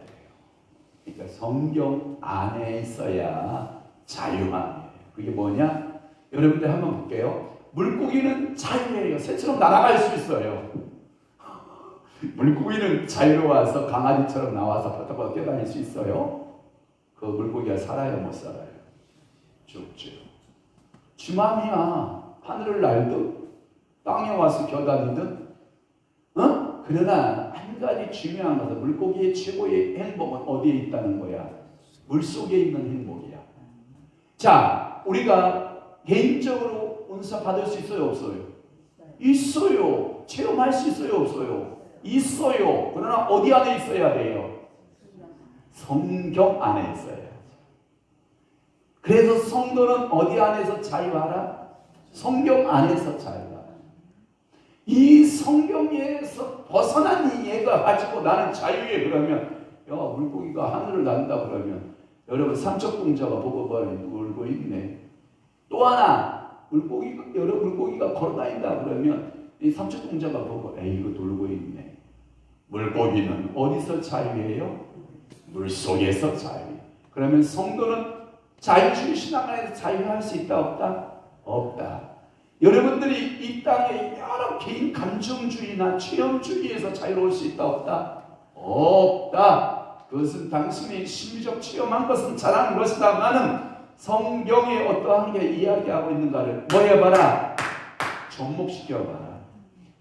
Speaker 1: 그러니까 성경 안에 있어야 자유함이에요. 그게 뭐냐? 여러분들 한번 볼게요. 물고기는 자유예요. 새처럼 날아갈 수 있어요. 물고기는 자유로워서 강아지처럼 나와서 퍼덕퍼덕 뛰어다닐 수 있어요? 그 물고기가 살아요? 못 살아요? 죽죠. 지 맘이야. 하늘을 날든 땅에 와서 겨다니든 그러나 한 가지 중요한 것은 물고기의 최고의 행복은 어디에 있다는 거야? 물속에 있는 행복이야. 자, 우리가 개인적으로 은사 받을 수 있어요? 없어요? 있어요. 체험할 수 있어요? 없어요? 있어요. 그러나 어디 안에 있어야 돼요? 성경 안에 있어요. 그래서 성도는 어디 안에서 자유하라? 성경 안에서 자유하라. 이 성경에서 벗어난 이 얘가 가지고 나는 자유해 그러면 물고기가 하늘을 난다 그러면 여러분 삼척공자가 보고 놀고 있네. 또 하나 물고기가 걸어다닌다 그러면 이 삼척공자가 보고 이거 놀고 있네. 물고기는 어디서 자유해요? 물속에서 자유해. 그러면 성도는 자유주의 신앙 안에서 자유할 수 있다 없다? 없다. 여러분들이 이 땅에 여러 개인 감정주의나 체험주의에서 자유로울 수 있다 없다? 없다. 그것은 당신이 심리적 체험한 것은 잘하는 것이다마는 성경에 어떠한 게 이야기하고 있는가를 뭐 해봐라? 접목시켜봐라.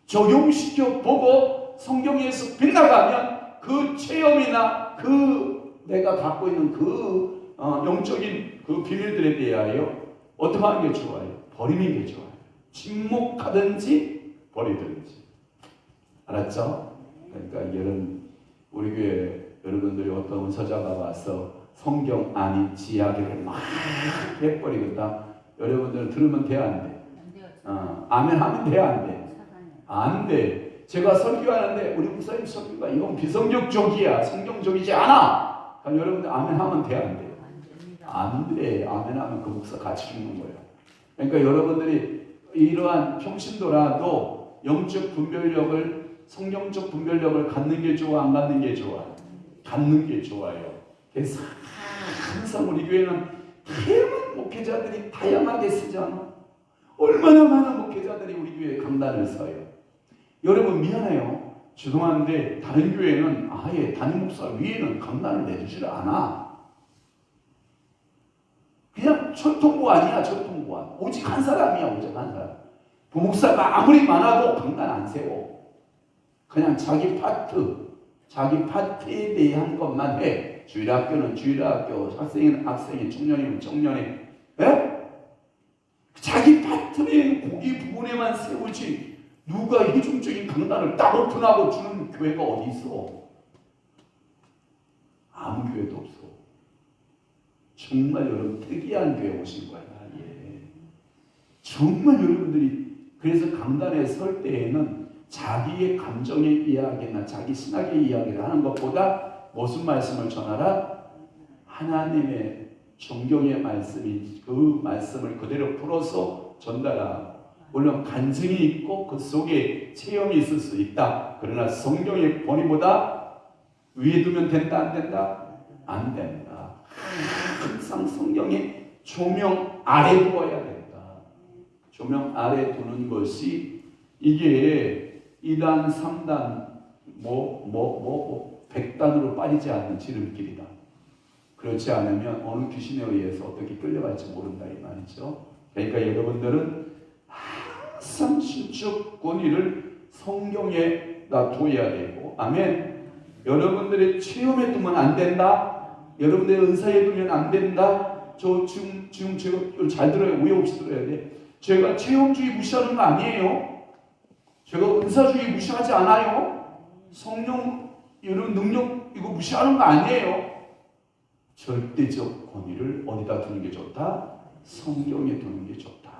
Speaker 1: 적용시켜 보고 성경에서 빗나가면 그 체험이나 그 내가 갖고 있는 그 영적인 그 비밀들에 대하여 어떻게 하는 게 좋아요? 버리는 게 좋아요. 침묵하든지 버리든지. 알았죠? 그러니까 우리 교회 여러분들이 어떤 은사자가 와서 성경 아닌 이야기를 막 해버리겠다. 여러분들 들으면 돼, 안 돼? 아멘 하면 돼, 안 돼? 안 돼. 제가 설교하는데 우리 목사님 설교가 이건 비성경적이야, 성경적이지 않아. 그럼 여러분들 아멘 하면 돼, 안 돼? 안 돼. 아멘 하면 그 목사 같이 죽는 거예요. 그러니까 여러분들이 이러한 평신도라도 영적 분별력을, 성경적 분별력을 갖는 게 좋아, 안 갖는 게 좋아? 갖는 게 좋아요. 그래서 항상 우리 교회는 다양한 목회자들이 다양하게 쓰잖아. 얼마나 많은 목회자들이 우리 교회에 강단을 서요. 여러분 미안해요. 죄송한데 다른 교회는 아예 담임 목사 위에는 강단을 내주질 않아. 그냥 철통부안이야, 철통부안. 오직 한 사람이야, 오직 한 사람. 부목사가 아무리 많아도 강단 안 세워. 그냥 자기 파트에 대한 것만 해. 주일학교는 주일학교, 학생은 학생이, 청년이면 청년이. 에? 자기 파트의 고기 부분에만 세우지 누가 이중적인 강단을 딱 오픈하고 주는 교회가 어디 있어? 아무 교회도 없어. 정말 여러분 특이한 교회 오신 거야. 예. 정말 여러분들이 그래서 강단에 설 때에는 자기의 감정의 이야기나 자기 신학의 이야기를 하는 것보다 무슨 말씀을 전하라? 하나님의 정경의 말씀이 그 말씀을 그대로 풀어서 전달하고, 물론 간증이 있고 그 속에 체험이 있을 수 있다. 그러나 성경의 권위보다 위에 두면 된다, 안 된다? 안 된다. 항상 성경의 조명 아래 두어야 된다. 조명 아래 두는 것이 이게 2단, 3단, 100단으로 빠지지 않는 지름길이다. 그렇지 않으면 어느 귀신에 의해서 어떻게 끌려갈지 모른다 이 말이죠. 그러니까 여러분들은 항상 신적 권위를 성경에다 둬야 되고, 아멘. 여러분들의 체험에 두면 안 된다. 여러분들의 은사에 두면 안 된다. 지금 제가 잘 들어요. 오해 없이 들어야 돼. 제가 체험주의 무시하는 거 아니에요. 제가 은사주의 무시하지 않아요. 성령 이런 능력 이거 무시하는 거 아니에요. 절대적 권위를 어디다 두는 게 좋다? 성경에 두는 게 좋다.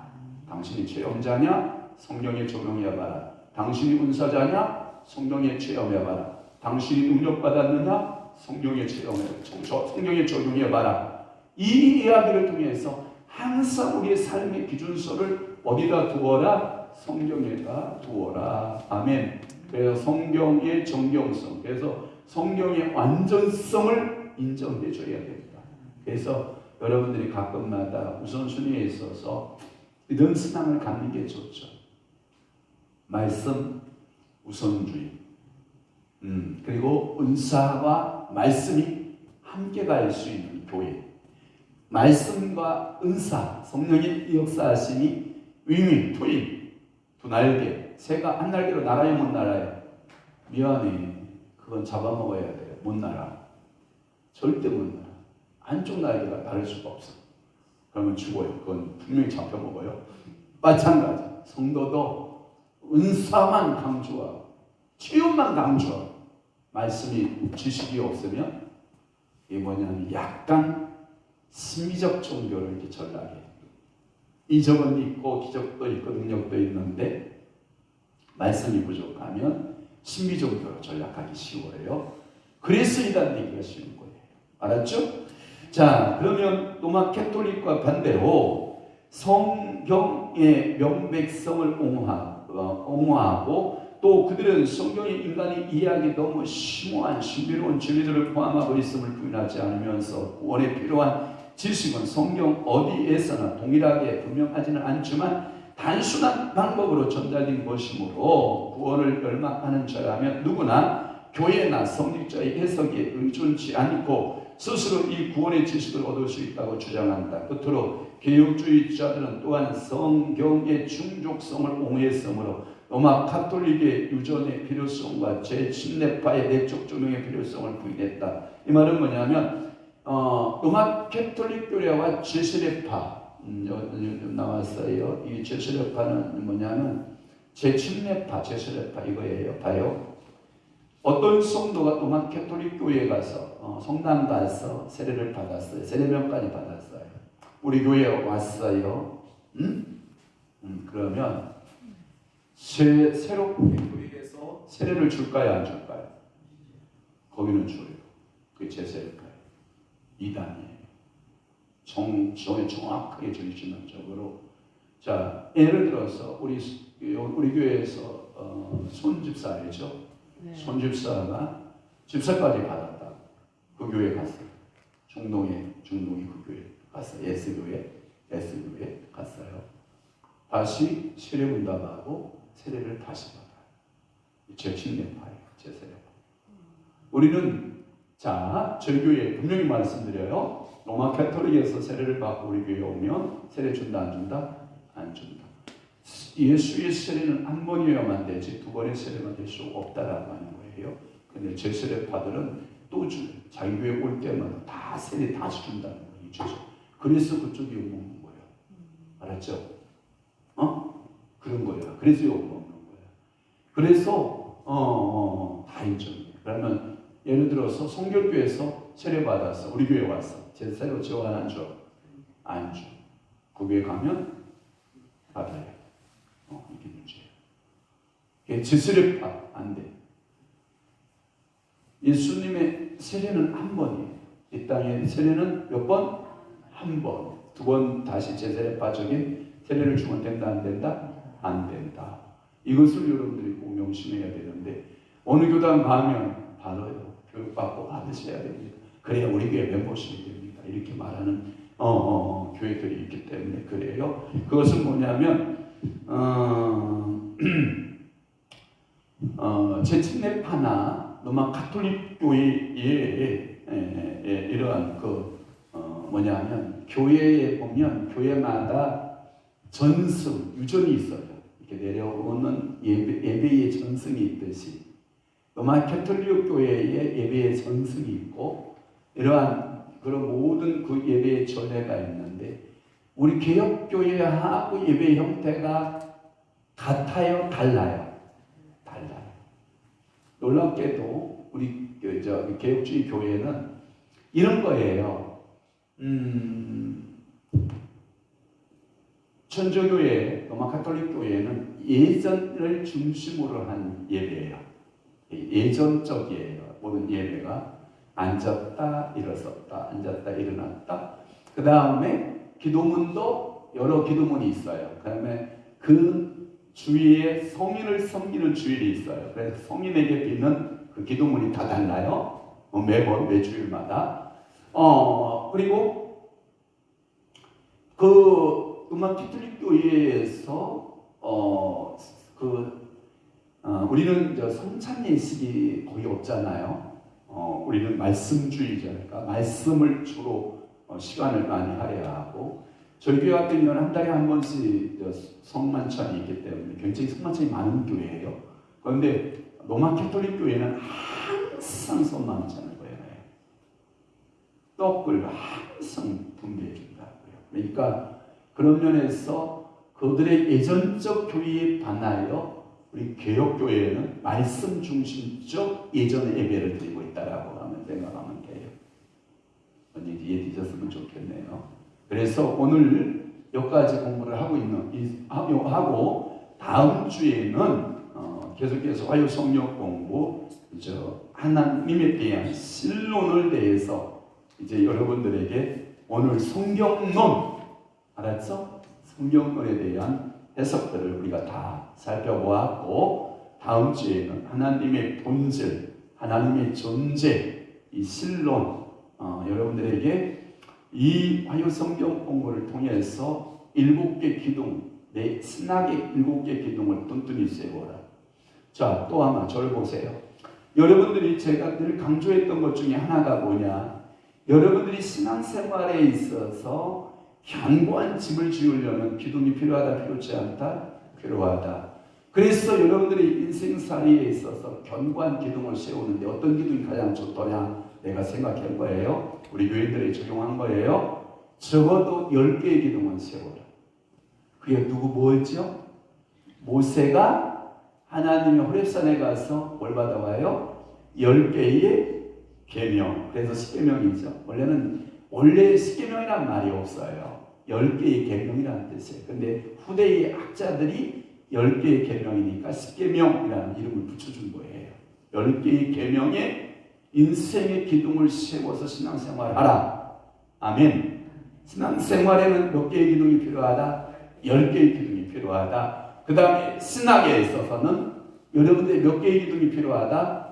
Speaker 1: 당신이 체험자냐? 성경에 적용해봐라. 당신이 은사자냐? 성경에 체험해봐라. 당신이 능력받았느냐? 성경에 성경에 적용해봐라. 이 이야기를 통해서 항상 우리의 삶의 기준서를 어디다 두어라? 성경에다 두어라. 아멘. 그래서 성경의 정경성, 그래서 성경의 완전성을 인정해 줘야 됩니다. 그래서 여러분들이 가끔마다 우선순위에 있어서 이런 신앙을 갖는 게 좋죠. 말씀 우선주의. 그리고 은사와 말씀이 함께 갈 수 있는 교회. 말씀과 은사, 성령의 역사하심이 윙윙, 트윈, 두 날개. 새가 한 날개로 날아요, 못 날아요? 미안해. 그건 잡아먹어야 돼요. 못 날아. 절대 못 날아. 한쪽 날개가 나를 수가 없어. 그러면 죽어요. 그건 분명히 잡혀먹어요. 마찬가지. 성도도 은사만 강조하고 체험만 강조하고 말씀이 지식이 없으면 이게 뭐냐면 약간 심리적 종교를 이렇게 전락해요. 이적은 있고 기적도 있고 능력도 있는데 말씀이 부족하면 신비 종교로 전락하기 쉬워요. 그래서 이단되기가 쉬운 거예요. 알았죠? 자, 그러면 로마 캐톨릭과 반대로 성경의 명백성을 옹호하고 또 그들은 성경의 인간의 이야기 너무 심오한 신비로운 진리들을 포함하고 있음을 부인하지 않으면서 구원에 필요한 지식은 성경 어디에서나 동일하게 분명하지는 않지만 단순한 방법으로 전달된 것이므로 구원을 열망하는 자라면 누구나 교회나 성직자의 해석에 의존치 않고 스스로 이 구원의 지식을 얻을 수 있다고 주장한다. 끝으로 개혁주의자들은 또한 성경의 충족성을 옹호했으므로 로마 카톨릭의 유전의 필요성과 제침례파의 내적 조명의 필요성을 부인했다. 이 말은 뭐냐면 로마 캐톨릭 교회와 제침례파 나왔어요. 이 제침례파는 뭐냐면 제침례파 이거예요. 봐요. 어떤 성도가 또한 캐톨릭 교회에 가서 성당 가서 세례를 받았어요. 세례명까지 받았어요. 우리 교회에 왔어요. 그러면 새롭게 교회에서 세례를 줄까요, 안 줄까요? 거기는 줘요. 그게 제세례파예요. 이단이에요. 정확하게 중심적으로. 자, 예를 들어서 우리 교회에서 손집사죠.
Speaker 2: 네.
Speaker 1: 손집사가 집사까지 받았다. 그 교회 갔어요. 중동이 그 교회 갔어요. 예스교회 갔어요. 다시 세례 문답하고 세례를 다시 받아요. 제7내파예요. 제세례파. 우리는 저희 교회 분명히 말씀드려요. 로마 캐톨릭에서 세례를 받고 우리 교회에 오면 세례 준다 안 준다? 안 준다. 예수의 세례는 한 번이어야만 되지 두 번의 세례만 될 수 없다라고 하는 거예요. 근데 제세례파들은 또 자기 교회 올 때마다 다 세례 다시 준다는 거예요. 그래서 그쪽이 욕먹는 거예요. 알았죠? 그런 거야. 그래서 욕먹는 거야. 그래서 다 인정해요. 그러면 예를 들어서 성결교에서 세례 받았어. 우리 교회 왔어. 제세례 지원 안 줘? 안 줘. 그 교회 가면 받아야 돼. 이게 문제예요. 제세례파 안 돼. 예수님의 세례는 한 번이에요. 이 땅의 세례는 몇 번? 한 번. 두 번 다시 제세례파적인 세례를 주면 된다 안 된다? 안 된다. 이것을 여러분들이 꼭 명심해야 되는데 어느 교단 가면 바로요. 교육받고 받으셔야 됩니다. 그래야 우리 교회 멤버십이 됩니다. 이렇게 말하는 교회들이 있기 때문에 그래요. 그것은 뭐냐면 제7내파나 로마 가톨릭 교회의 이러한 뭐냐면 교회에 보면 교회마다 전승, 유전이 있어요. 이렇게 내려오는 예배의 전승이 있듯이 로마 캐톨릭 교회의 예배의 전승이 있고 이러한 그런 모든 그 예배의 전례가 있는데 우리 개혁교회하고 예배 형태가 같아요? 달라요? 달라요. 놀랍게도 우리 개혁주의 교회는 이런 거예요. 천주교회, 로마 가톨릭 교회는 예전을 중심으로 한 예배예요. 예전적이에요. 모든 예배가 앉았다 일어섰다 앉았다 일어났다. 그 다음에 기도문도 여러 기도문이 있어요. 그 다음에 그 주위에 성인을 섬기는 주일이 있어요. 그래서 성인에게 비는 그 기도문이 다 달라요. 매주일마다. 그리고 그 로마 가톨릭 교회에서 우리는 성찬 예식이 거의 없잖아요. 우리는 말씀주의자니까 말씀을 주로 시간을 많이 할애야 하고 저희 교회 같은 경우는 한 달에 한 번씩 성만찬이 있기 때문에 굉장히 성만찬이 많은 교회예요. 그런데 로마 가톨릭 교회는 항상 성만찬을 해요. 떡을 항상 분배해 준다고요. 그러니까 그런 면에서 그들의 예전적 교회에 반하여 우리 개혁교회는 말씀 중심적 예전의 예배를 드리고 있다라고 하면 생각하면 돼요. 언니 이해되셨으면 좋겠네요. 그래서 오늘 여기까지 공부를 하고 다음 주에는 계속해서 화요성령 공부, 하나님에 대한 신론을 대해서 이제 여러분들에게 오늘 성경론, 알았죠? 성경론에 대한 해석들을 우리가 다 살펴보았고 다음 주에는 하나님의 본질, 하나님의 존재, 이 신론 여러분들에게 이 화요성경 공부를 통해서 7개 기둥, 내 신학의 7개 기둥을 뚠뚠이 세워라. 자, 또 하나 저를 보세요. 여러분들이 제가 늘 강조했던 것 중에 하나가 뭐냐? 여러분들이 신앙생활에 있어서 견고한 집을 지으려면 기둥이 필요하다, 필요치 않다? 필요하다. 그래서 여러분들이 인생살이에 있어서 견고한 기둥을 세우는데 어떤 기둥이 가장 좋더냐? 내가 생각한 거예요. 우리 교인들이 적용한 거예요. 적어도 10개의 기둥은 세워라. 그게 뭐였죠? 모세가 하나님의 호렙산에 가서 뭘 받아와요? 10개의 계명. 그래서 십계명이죠. 원래 십계명이란 말이 없어요. 10개의 계명이라는 뜻이에요. 근데 후대의 학자들이 10개의 계명이니까 십계명이라는 이름을 붙여준 거예요. 10개의 계명에 인생의 기둥을 세워서 신앙생활하라. 아멘. 신앙생활에는 몇 개의 기둥이 필요하다? 10개의 기둥이 필요하다. 그 다음에 신학에 있어서는 여러분들 몇 개의 기둥이 필요하다?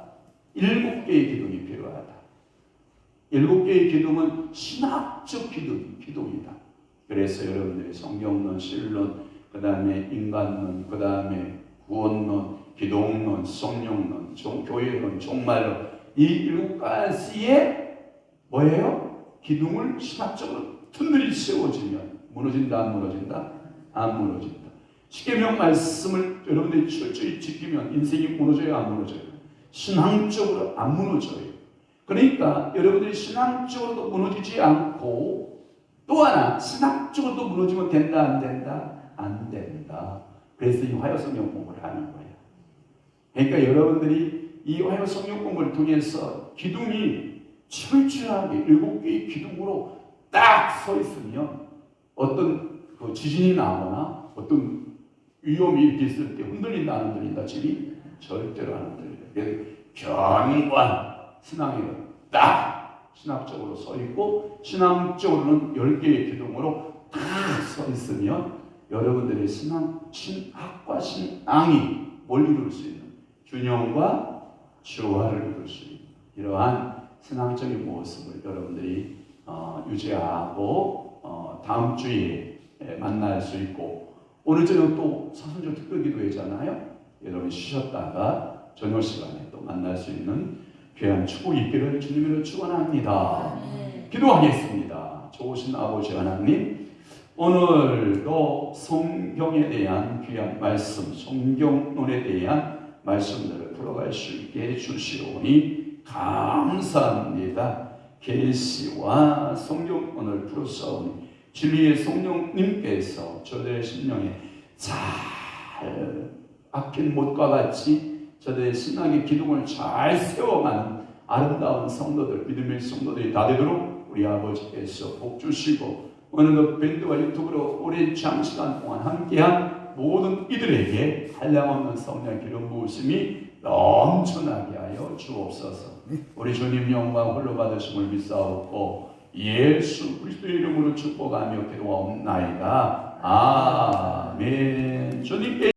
Speaker 1: 7개의 기둥이 필요하다. 7개의 기둥은 신학적 기둥이다. 그래서 여러분들이 성경론, 신론, 그 다음에 인간론, 그 다음에 구원론, 기독론, 성령론, 교회론, 종말론, 이 7가지의 뭐예요? 기둥을 신학적으로 튼튼히 세워지면 무너진다, 안 무너진다? 안 무너진다. 십계명 말씀을 여러분들이 철저히 지키면 인생이 무너져요, 안 무너져요? 신앙적으로 안 무너져요. 그러니까 여러분들이 신앙적으로도 무너지지 않고 또 하나 신학적으로도 무너지면 된다, 안 된다? 안 된다. 그래서 이 화요성경 공부를 하는 거예요. 그러니까 여러분들이 이 화요성경 공부를 통해서 기둥이 철저하게 7개의 기둥으로 딱 서 있으면 어떤 지진이 나거나 어떤 위험이 이렇게 있을 때 흔들린다, 안 흔들린다? 집이 절대로 안 흔들린다. 그래서 견고한 신앙이 딱 신학적으로 서 있고 신앙적으로는 10개의 기둥으로 딱 서 있으면 여러분들의 신학과 신앙이 뭘 이룰 수 있는 균형과 조화를 이룰 수 있는 이러한 신앙적인 모습을 여러분들이 유지하고 다음 주에 만날 수 있고 오늘 저녁 또 사순절 특별기도회잖아요. 여러분 쉬셨다가 저녁 시간에 또 만날 수 있는 귀한 축복이 있기를 주님으로 축원합니다. 기도하겠습니다. 좋으신 아버지 하나님, 오늘도 성경에 대한 귀한 말씀, 성경론에 대한 말씀들을 풀어갈 수 있게 해주시오니 감사합니다. 계시와 성경론을 풀어서오니 진리의 성령님께서 저들의 심령에 잘 아낀 못과 같이 저들의 신앙의 기둥을 잘 세워가는 아름다운 성도들, 믿음의 성도들이 다 되도록 우리 아버지께서 복 주시고 오늘도 밴드와 유튜브로 오랜 장시간 동안 함께한 모든 이들에게 한량없는 성령 기름 부으심이 넘쳐나게 하여 주옵소서. 우리 주님 영광 홀로 받으심을 믿사옵고 예수 그리스도의 이름으로 축복하며 기도하옵나이다. 아멘. 주님께